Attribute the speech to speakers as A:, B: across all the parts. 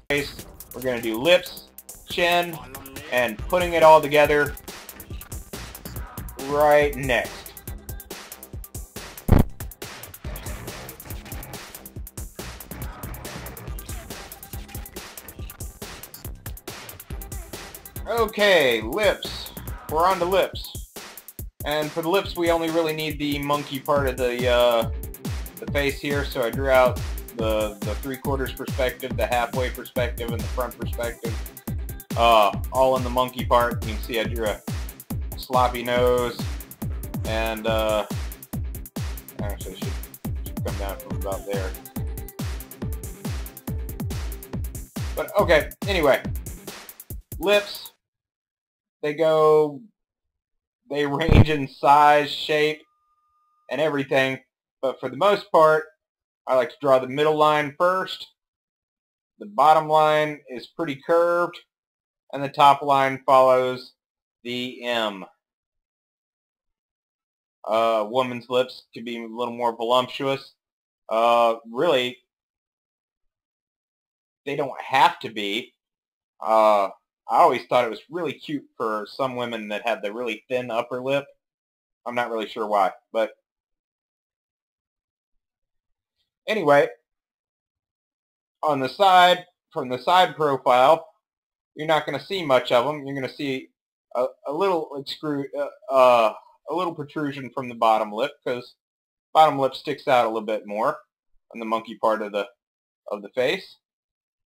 A: face. We're going to do lips, chin, and putting it all together right next. Okay, lips. We're on to lips. And for the lips, we only really need the monkey part of the face here. So I drew out the 3/4 perspective, the halfway perspective, and the front perspective. All in the monkey part. You can see I drew a sloppy nose, and actually should come down from about there. But okay, anyway, lips. They range in size, shape, and everything. But for the most part, I like to draw the middle line first. The bottom line is pretty curved, and the top line follows the M. Woman's lips could be a little more voluptuous. Really, they don't have to be. I always thought it was really cute for some women that have the really thin upper lip. I'm not really sure why, but anyway, on the side, from the side profile, you're not going to see much of them. You're going to see a little a little protrusion from the bottom lip, because bottom lip sticks out a little bit more on the monkey part of the face,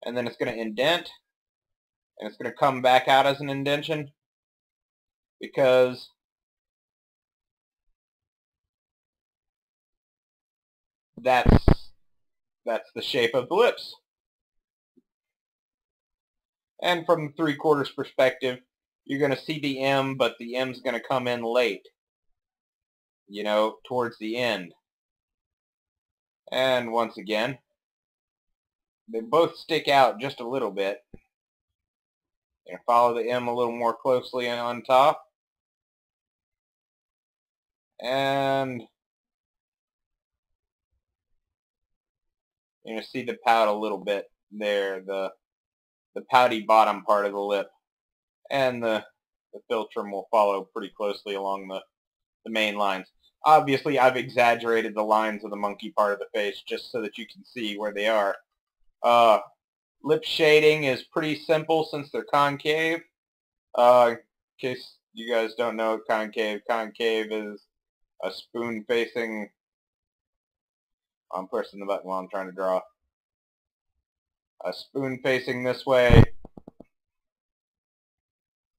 A: and then it's going to indent. And it's going to come back out as an indentation because that's the shape of the lips. And from the 3/4 perspective, you're going to see the M, but the M's going to come in late, you know, towards the end. And once again, they both stick out just a little bit. You know, follow the M a little more closely on top. And you're going to see the pout a little bit there, the pouty bottom part of the lip. And the philtrum will follow pretty closely along the main lines. Obviously, I've exaggerated the lines of the monkey part of the face just so that you can see where they are. Lip shading is pretty simple since they're concave. In case you guys don't know concave is a spoon facing... I'm pressing the button while I'm trying to draw. A spoon facing this way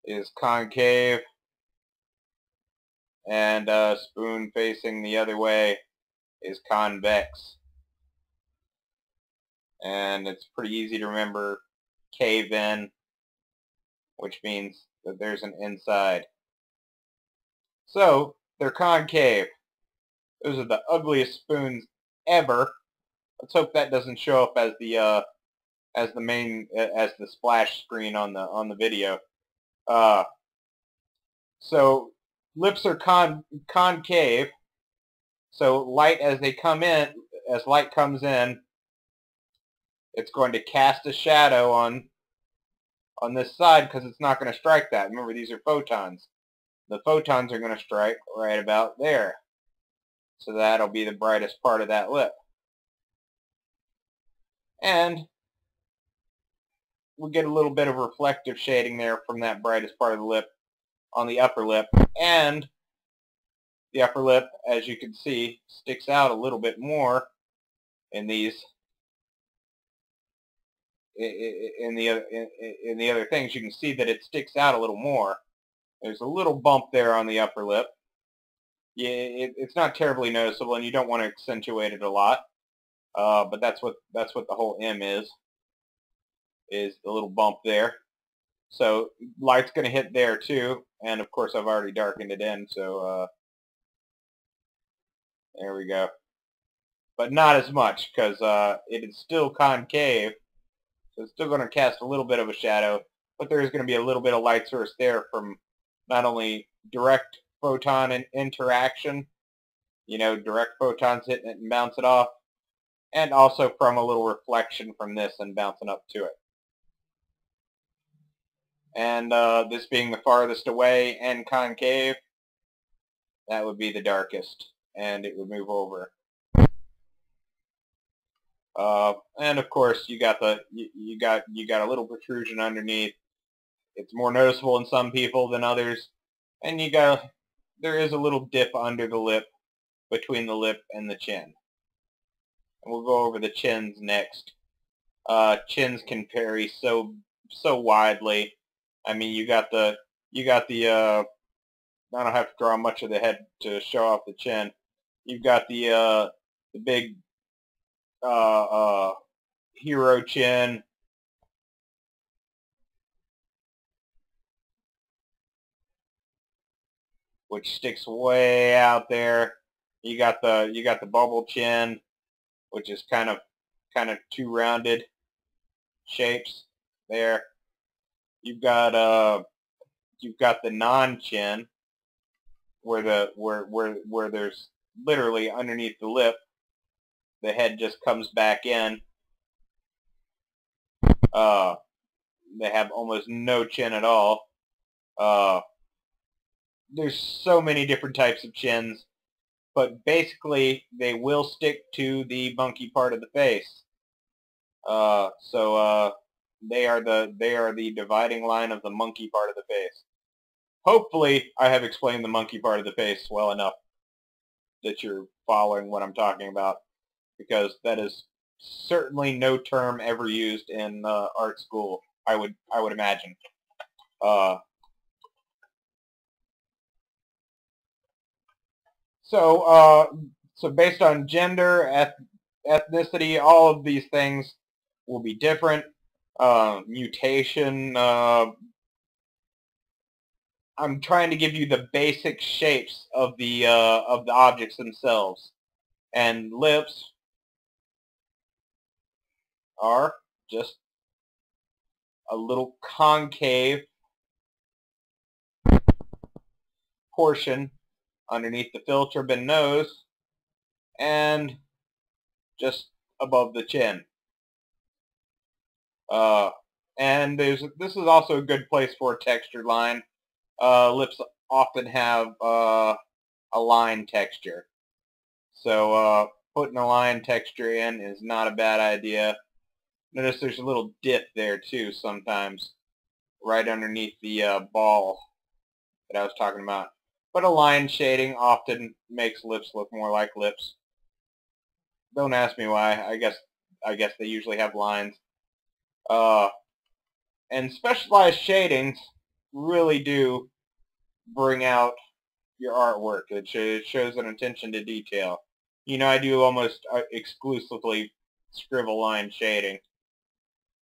A: is concave, and a spoon facing the other way is convex. And it's pretty easy to remember cave in, which means that there's an inside. So they're concave. Those are the ugliest spoons ever. Let's hope that doesn't show up as the splash screen on the video. So lips are concave. So light as light comes in, it's going to cast a shadow on this side because it's not going to strike that. Remember, these are photons. The photons are going to strike right about there. So that'll be the brightest part of that lip. And we get a little bit of reflective shading there from that brightest part of the lip on the upper lip. And the upper lip, as you can see, sticks out a little bit more in these in the other things. You can see that it sticks out a little more. There's a little bump there on the upper lip. Yeah, it's not terribly noticeable, and you don't want to accentuate it a lot. But that's what the whole M is the little bump there. So light's going to hit there too, and of course I've already darkened it in, so there we go. But not as much, because it is still concave, so it's still going to cast a little bit of a shadow, but there is going to be a little bit of light source there from not only direct photon interaction, you know, direct photons hitting it and bounce it off, and also from a little reflection from this and bouncing up to it. And this being the farthest away and concave, that would be the darkest, and it would move over. And of course, you got a little protrusion underneath. It's more noticeable in some people than others, and there is a little dip under the lip, between the lip and the chin. And we'll go over the chins next. Chins can vary so widely. I mean, you got the I don't have to draw much of the head to show off the chin. You've got the big hero chin, which sticks way out there. You got the bubble chin, which is kind of two rounded shapes there. You've got the non-chin, where there's literally underneath the lip, the head just comes back in. They have almost no chin at all. There's so many different types of chins, but basically they will stick to the monkey part of the face. So they are the dividing line of the monkey part of the face. Hopefully, I have explained the monkey part of the face well enough that you're following what I'm talking about, because that is certainly no term ever used in art school. I would imagine. So based on gender, ethnicity, all of these things will be different. Mutation. I'm trying to give you the basic shapes of the objects themselves, and lips are just a little concave portion underneath the filtrable nose and just above the chin. And this is also a good place for a textured line. Lips often have a line texture, so putting a line texture in is not a bad idea. Notice there's a little dip there too sometimes, right underneath the ball that I was talking about. But a line shading often makes lips look more like lips. Don't ask me why. I guess they usually have lines. And specialized shadings really do bring out your artwork. It shows an attention to detail. You know, I do almost exclusively scribble line shading.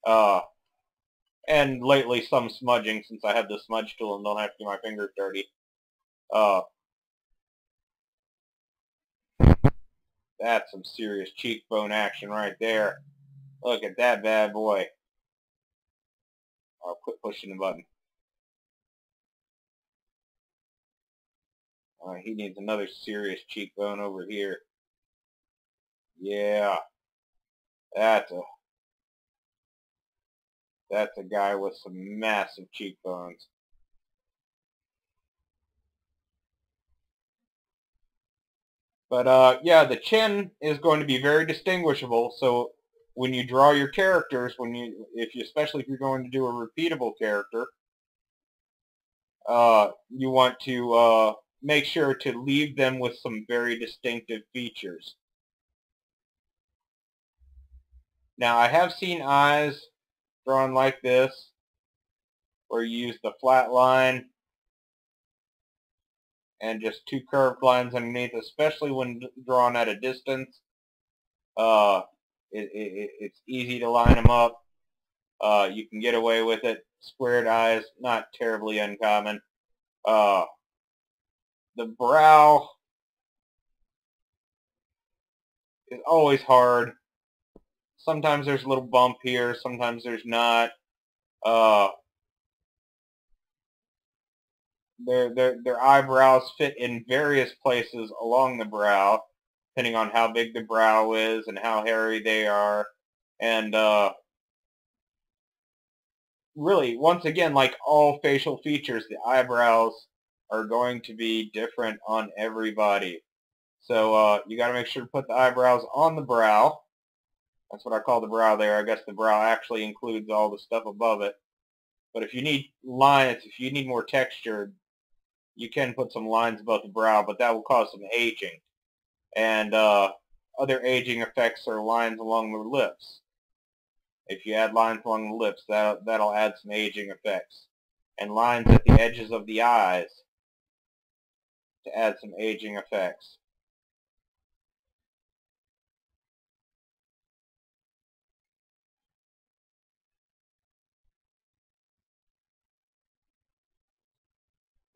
A: And lately some smudging, since I have the smudge tool and don't have to get my fingers dirty. That's some serious cheekbone action right there. Look at that bad boy. I'll quit pushing the button. He needs another serious cheekbone over here. Yeah, that's a guy with some massive cheekbones. But yeah, the chin is going to be very distinguishable. So when you draw your characters, especially if you're going to do a repeatable character, you want to make sure to leave them with some very distinctive features. Now, I have seen eyes drawn like this, where you use the flat line and just two curved lines underneath, especially when drawn at a distance. It's easy to line them up. You can get away with it. Squared eyes, not terribly uncommon. The brow is always hard. Sometimes there's a little bump here, sometimes there's not. Their eyebrows fit in various places along the brow, depending on how big the brow is and how hairy they are. And really, once again, like all facial features, the eyebrows are going to be different on everybody. So you got to make sure to put the eyebrows on the brow. That's what I call the brow there. I guess the brow actually includes all the stuff above it. But if you need lines, if you need more texture, you can put some lines above the brow, but that will cause some aging. And other aging effects are lines along the lips. If you add lines along the lips, that'll add some aging effects. And lines at the edges of the eyes to add some aging effects.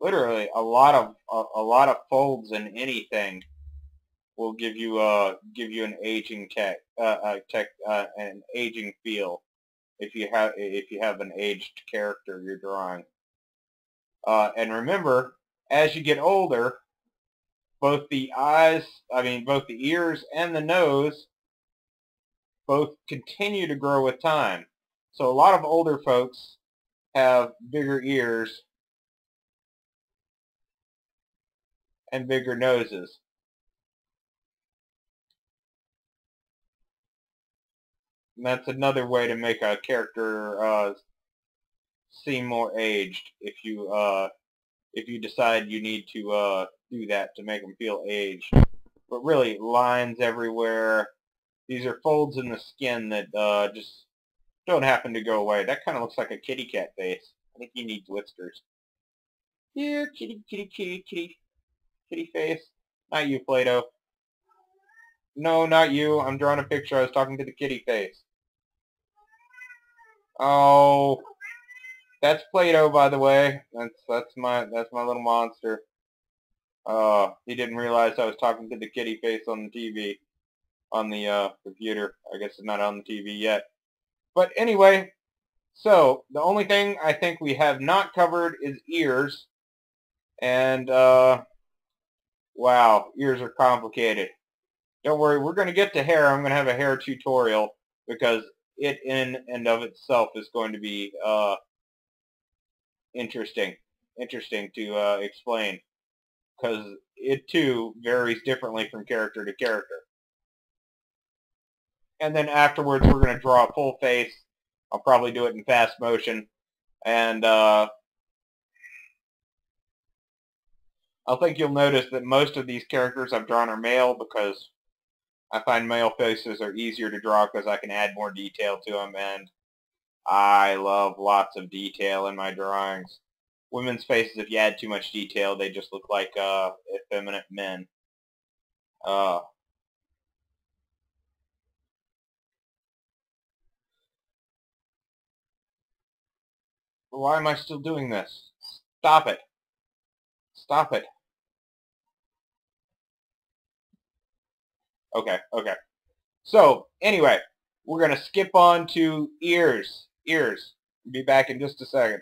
A: Literally, a lot of folds in anything will give you an aging an aging feel if you have an aged character you're drawing. And remember, as you get older, both the ears and the nose both continue to grow with time. So a lot of older folks have bigger ears and bigger noses. And that's another way to make a character seem more aged if you decide you need to do that to make them feel aged. But really, lines everywhere. These are folds in the skin that just don't happen to go away. That kind of looks like a kitty cat face. I think he needs whiskers. Here, kitty, kitty, kitty, kitty, kitty face. Not you, Plato. No, not you. I'm drawing a picture. I was talking to the kitty face. Oh, that's Plato, by the way. That's my little monster. He didn't realize I was talking to the kitty face on the TV, on the computer. I guess it's not on the TV yet. But anyway, so the only thing I think we have not covered is ears. And wow, ears are complicated. Don't worry, we're going to get to hair. I'm going to have a hair tutorial because it in and of itself is going to be interesting to explain because it too varies differently from character to character. And then afterwards, we're going to draw a full face. I'll probably do it in fast motion. And I think you'll notice that most of these characters I've drawn are male because I find male faces are easier to draw because I can add more detail to them, and I love lots of detail in my drawings. Women's faces, if you add too much detail, they just look like effeminate men. Why am I still doing this? Stop it. Stop it. Okay, okay. So, anyway, we're going to skip on to ears. Ears. Be back in just a second.